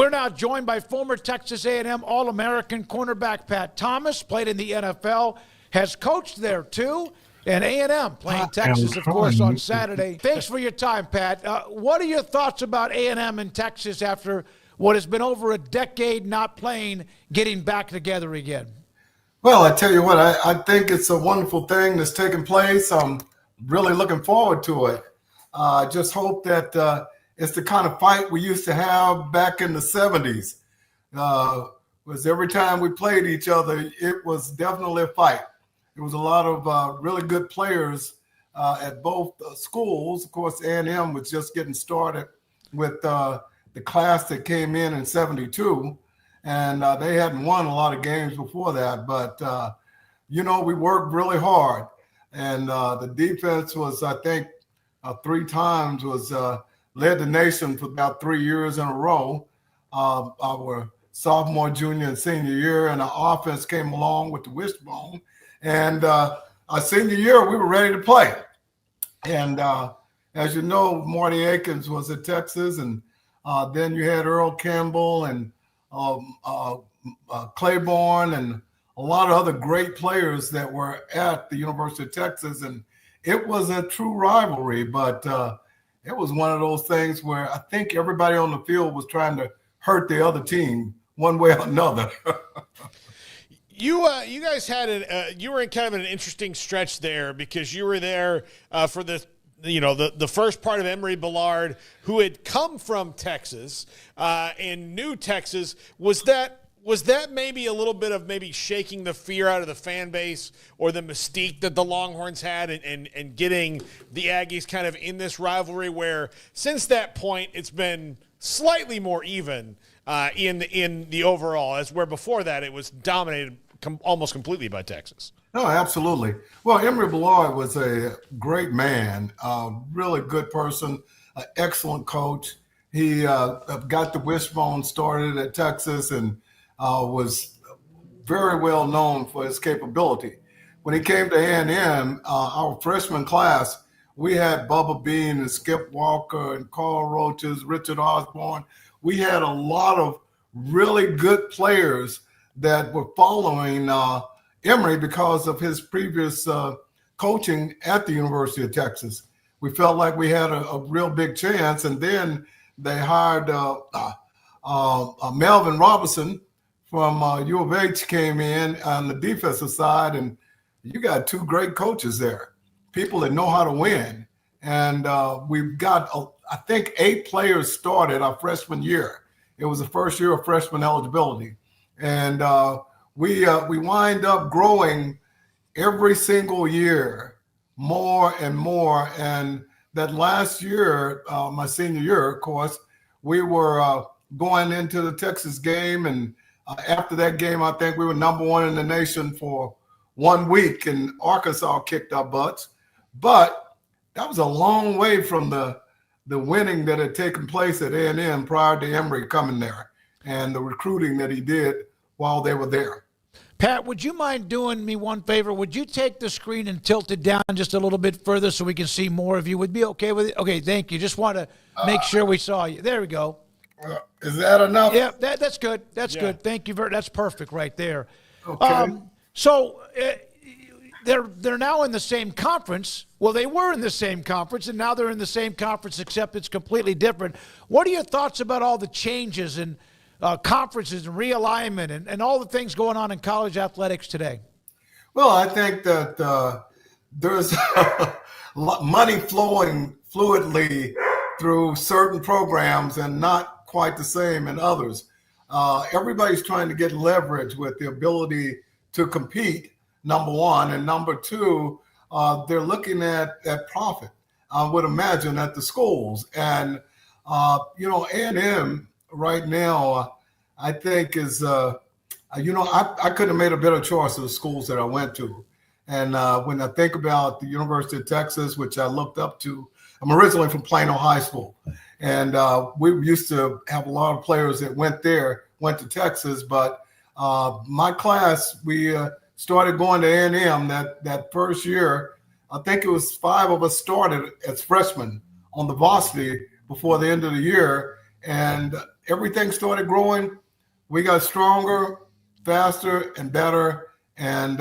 We're now joined by former Texas A&M All-American cornerback Pat Thomas, played in the NFL, has coached there too, and A&M playing Texas, of course, on Saturday. Thanks for your time, Pat. What are your thoughts about A&M and Texas after what has been over a decade not playing, getting back together again? Well, I tell you what, I think it's a wonderful thing that's taking place. I'm really looking forward to it. I just hope that it's the kind of fight we used to have back in the 70s. Was every time we played each other, it was definitely a fight. There was a lot of really good players at both schools. Of course, A&M was just getting started with the class that came in 72. And they hadn't won a lot of games before that. But, we worked really hard. And the defense was, I think, 3 times was led the nation for about 3 years in a row. Our sophomore, junior, and senior year, and our offense came along with the wishbone. And our senior year, we were ready to play. And as you know, Marty Akins was at Texas, and then you had Earl Campbell and Claiborne and a lot of other great players that were at the University of Texas. And it was a true rivalry, but it was one of those things where I think everybody on the field was trying to hurt the other team one way or another. You guys had you were in kind of an interesting stretch there because you were there for the first part of Emory Bellard, who had come from Texas and knew Texas. Was that maybe a little bit of maybe shaking the fear out of the fan base or the mystique that the Longhorns had and getting the Aggies kind of in this rivalry where since that point it's been slightly more even in the overall, as where before that it was dominated almost completely by Texas? No, absolutely. Well, Emory Bellard was a great man, a really good person, an excellent coach. He got the wishbone started at Texas and was very well known for his capability. When he came to A&M, our freshman class, we had Bubba Bean and Skip Walker and Carl Roaches, Richard Osborne. We had a lot of really good players that were following Emory because of his previous coaching at the University of Texas. We felt like we had a real big chance, and then they hired Melvin Robinson from U of H came in on the defensive side, and you got 2 great coaches there, people that know how to win. And we've got, I think, 8 players started our freshman year. It was the first year of freshman eligibility. And we wind up growing every single year more and more. And that last year, my senior year, of course, we were going into the Texas game. And after that game, I think we were #1 in the nation for 1 week, and Arkansas kicked our butts. But that was a long way from the winning that had taken place at A&M prior to Emory coming there and the recruiting that he did while they were there. Pat, would you mind doing me one favor? Would you take the screen and tilt it down just a little bit further so we can see more of you? Would be okay with it? Okay, thank you. Just want to make sure we saw you. There we go. Is that enough? Yeah, that's good. That's good. Thank you that's perfect right there. Okay. So they're now in the same conference. Well, they were in the same conference, and now they're in the same conference, except it's completely different. What are your thoughts about all the changes and conferences and realignment and all the things going on in college athletics today? Well, I think that there's money flowing fluidly through certain programs and not quite the same in others. Everybody's trying to get leverage with the ability to compete, #1. And #2, they're looking at profit, I would imagine, at the schools. And, A&M right now, I think is, I couldn't have made a better choice of the schools that I went to. And when I think about the University of Texas, which I looked up to, I'm originally from Plano High School. And we used to have a lot of players that went to Texas. But my class, we started going to A&M that first year. I think it was 5 of us started as freshmen on the varsity before the end of the year. And everything started growing. We got stronger, faster, and better, and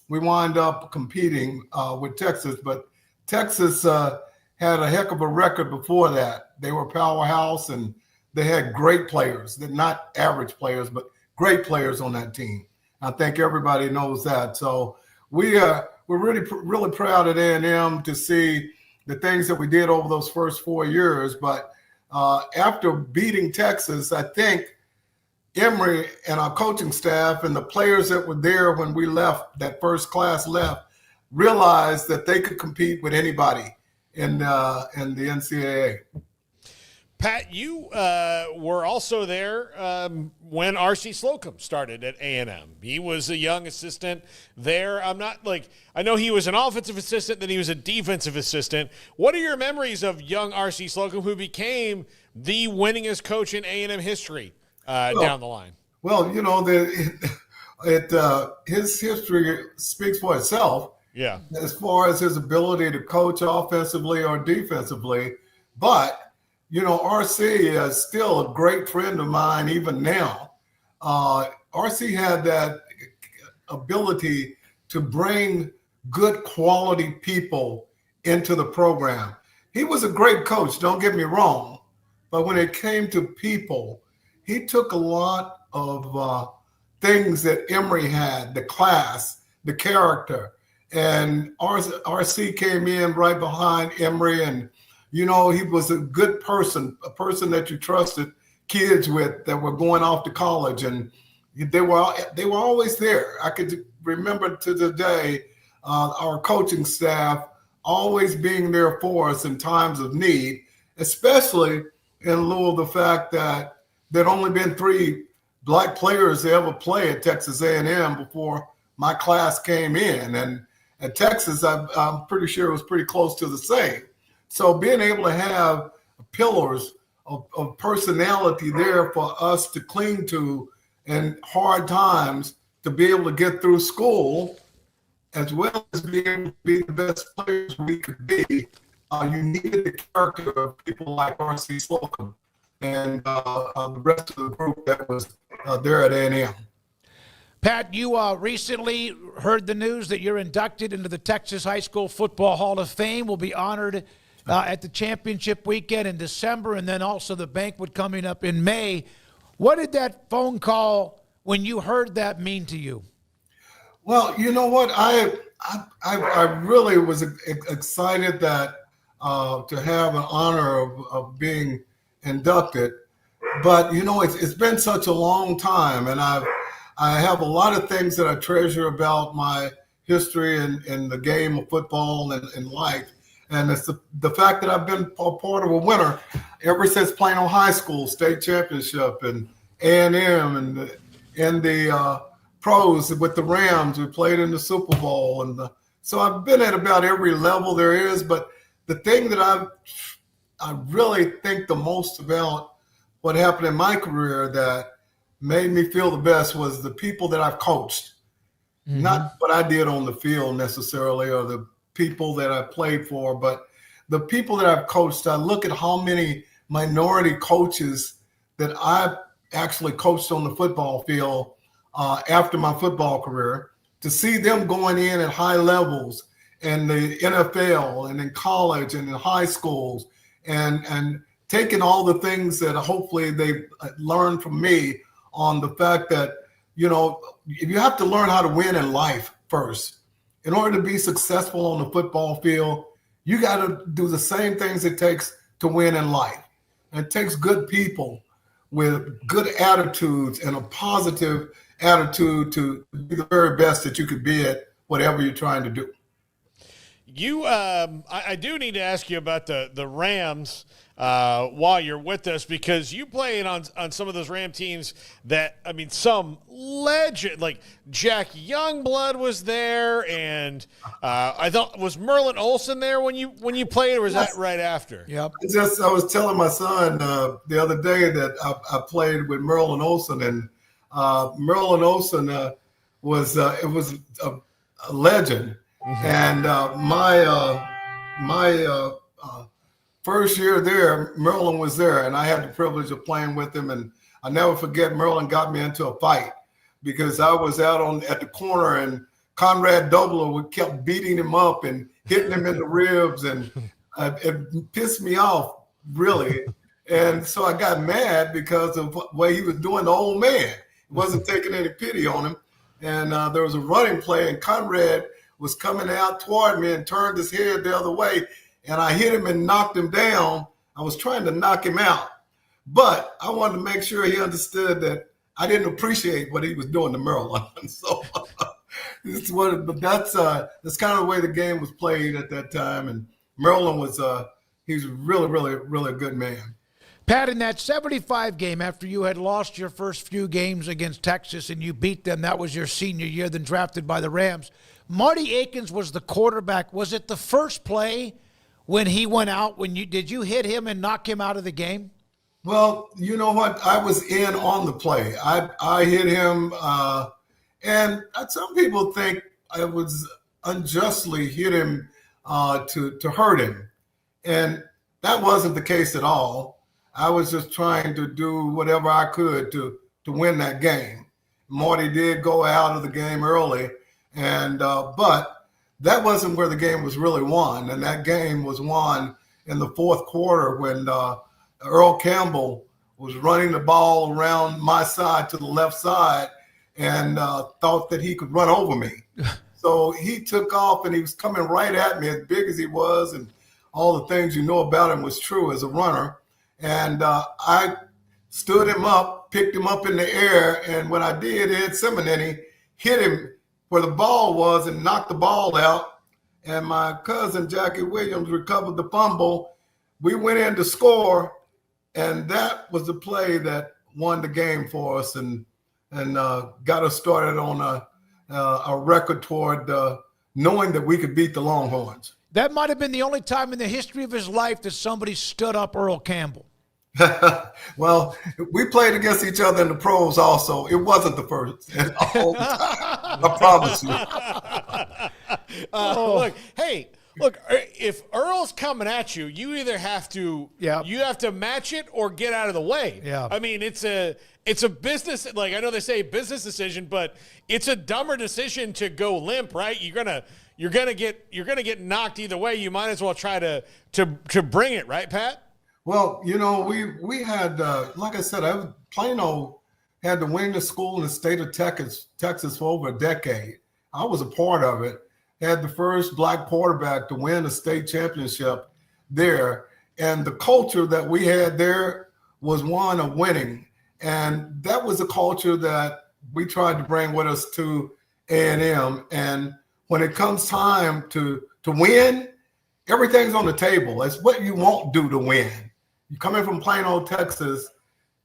we wound up competing with Texas. But Texas had a heck of a record before that. They were a powerhouse, and they had great players. They're not average players, but great players on that team. I think everybody knows that. So we're really proud at A&M to see the things that we did over those first 4 years. But after beating Texas, I think Emory and our coaching staff and the players that were there when we left, that first class left, realized that they could compete with anybody in the NCAA. Pat, you were also there when R.C. Slocum started at A&M. He was a young assistant there. I know he was an offensive assistant, then he was a defensive assistant. What are your memories of young R.C. Slocum, who became the winningest coach in A&M history down the line? Well, his history speaks for itself. Yeah. As far as his ability to coach offensively or defensively, but RC is still a great friend of mine even now. RC had that ability to bring good quality people into the program. He was a great coach, don't get me wrong, but when it came to people, he took a lot of things that Emory had, the class, the character, and RC came in right behind Emory, and he was a good person, a person that you trusted kids with that were going off to college, and they were always there. I could remember to the day our coaching staff always being there for us in times of need, especially in lieu of the fact that there'd only been 3 black players to ever play at Texas A&M before my class came in, and at Texas, I'm pretty sure it was pretty close to the same. So being able to have pillars of personality there for us to cling to in hard times, to be able to get through school, as well as being able to be the best players we could be, you needed the character of people like R.C. Slocum and the rest of the group that was there at A&M. Pat, you recently heard the news that you're inducted into the Texas High School Football Hall of Fame. Will be honored at the championship weekend in December, and then also the banquet coming up in May. What did that phone call, when you heard that, mean to you? Well, you know what? I really was excited that to have an honor of being inducted. But, it's been such a long time, and I have a lot of things that I treasure about my history in the game of football and in life. And it's the fact that I've been a part of a winner ever since playing on high school, state championship, and A&M, and in the pros with the Rams. We played in the Super Bowl. So I've been at about every level there is. But the thing that I really think the most about what happened in my career that made me feel the best was the people that I've coached. Mm-hmm. Not what I did on the field necessarily, or the people that I played for, but the people that I've coached. I look at how many minority coaches that I actually coached on the football field after my football career, to see them going in at high levels in the NFL and in college and in high schools, and taking all the things that hopefully they learned from me on the fact that, you have to learn how to win in life first. In order to be successful on the football field, you got to do the same things it takes to win in life. And it takes good people with good attitudes and a positive attitude to be the very best that you could be at whatever you're trying to do. I do need to ask you about the Rams while you're with us, because you played on some of those Ram teams that, some legend, like Jack Youngblood was there, and I thought, was Merlin Olsen there when you played, or was that right after? Yep. I was telling my son the other day that I played with Merlin Olsen, and Merlin Olsen was a legend. Mm-hmm. And my first year there, Merlin was there, and I had the privilege of playing with him. And I never forget, Merlin got me into a fight because I was out at the corner, and Conrad Dobler kept beating him up and hitting him in the ribs, and it pissed me off, really. And so I got mad because of the way he was doing the old man. He wasn't taking any pity on him. And there was a running play, and Conrad was coming out toward me and turned his head the other way, and I hit him and knocked him down. I was trying to knock him out, but I wanted to make sure he understood that I didn't appreciate what he was doing to Merlin. So that's kind of the way the game was played at that time. And Merlin he's really, really, really a good man. Pat, in that 75 game, after you had lost your first few games against Texas and you beat them, that was your senior year, then drafted by the Rams. Marty Akins was the quarterback. Was it the first play when he went out? Did you hit him and knock him out of the game? Well, you know what? I was in on the play. I hit him, and some people think I was unjustly hit him to hurt him, and that wasn't the case at all. I was just trying to do whatever I could to win that game. Marty did go out of the game early, and but that wasn't where the game was really won. And that game was won in the fourth quarter when Earl Campbell was running the ball around my side to the left side and thought that he could run over me. So he took off, and he was coming right at me, as big as he was, and all the things you know about him was true as a runner. And I stood him up, picked him up in the air, and when I did, Ed Simonetti hit him where the ball was and knocked the ball out. And my cousin, Jackie Williams, recovered the fumble. We went in to score, and that was the play that won the game for us and got us started on a record toward knowing that we could beat the Longhorns. That might have been the only time in the history of his life that somebody stood up Earl Campbell. Well, we played against each other in the pros also. It wasn't the first. I promise you. Look, if Earl's coming at you, you either have to match it or get out of the way. Yeah. I mean, it's a business, like I know they say business decision, but it's a dumber decision to go limp, right? You're gonna get knocked either way. You might as well try to bring it, right, Pat? Well, you know, we had like I said, Plano had the winningest school in the state of Texas for over a decade. I was a part of it. Had the first black quarterback to win a state championship there, and the culture that we had there was one of winning, and that was a culture that we tried to bring with us to A&M. And when it comes time to win, everything's on the table. It's what you won't do to win. You coming from Plano, Texas,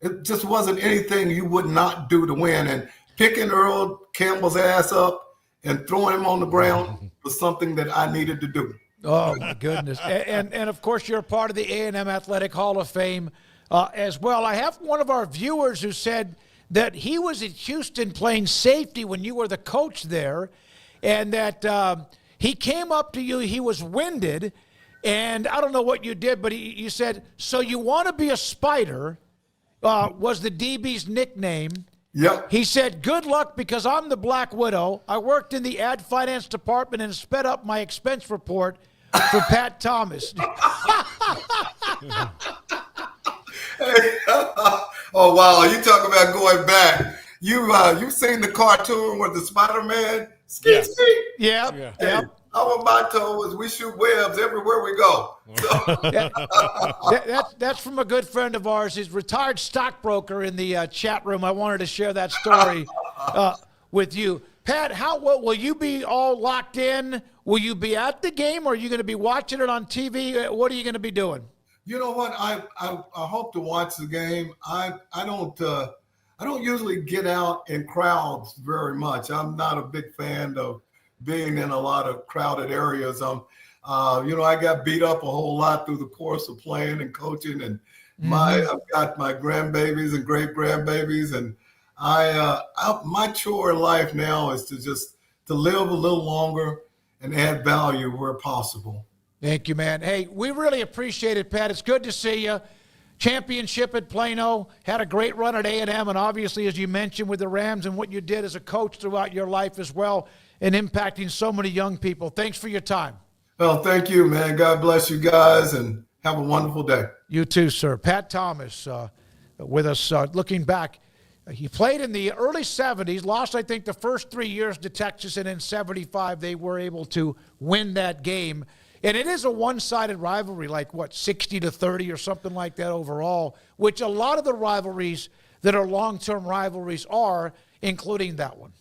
it just wasn't anything you would not do to win. And picking Earl Campbell's ass up and throwing him on the ground was something that I needed to do. Oh, my goodness. And of course, you're part of the A&M Athletic Hall of Fame as well. I have one of our viewers who said that he was at Houston playing safety when you were the coach there, and that he came up to you, he was winded, and I don't know what you did, but you said, so you want to be a spider, was the DB's nickname. Yep. He said, good luck because I'm the Black Widow. I worked in the ad finance department and sped up my expense report for Pat Thomas. Oh, wow. You talk about going back. You've seen the cartoon with the Spider-Man? Ski. Yeah. Hey, our motto is we shoot webs everywhere we go. That's from a good friend of ours. He's a retired stockbroker in the chat room. I wanted to share that story with you. Pat, will you be all locked in? Will you be at the game, or are you going to be watching it on TV? What are you going to be doing? You know what? I hope to watch the game. I don't usually get out in crowds very much. I'm not a big fan of being in a lot of crowded areas. I got beat up a whole lot through the course of playing and coaching, and I've got my grandbabies and great grandbabies, and my chore in life now is to live a little longer and add value where possible. Thank you, man. Hey, we really appreciate it, Pat. It's good to see you. Championship at Plano, had a great run at A&M, and obviously, as you mentioned, with the Rams and what you did as a coach throughout your life as well, and impacting so many young people. Thanks for your time. Well, thank you, man. God bless you guys, and have a wonderful day. You too, sir. Pat Thomas with us looking back. He played in the early 70s, lost, I think, the first 3 years to Texas, and in 75 they were able to win that game. And it is a one-sided rivalry, like, 60-30 or something like that overall, which a lot of the rivalries that are long-term rivalries are, including that one.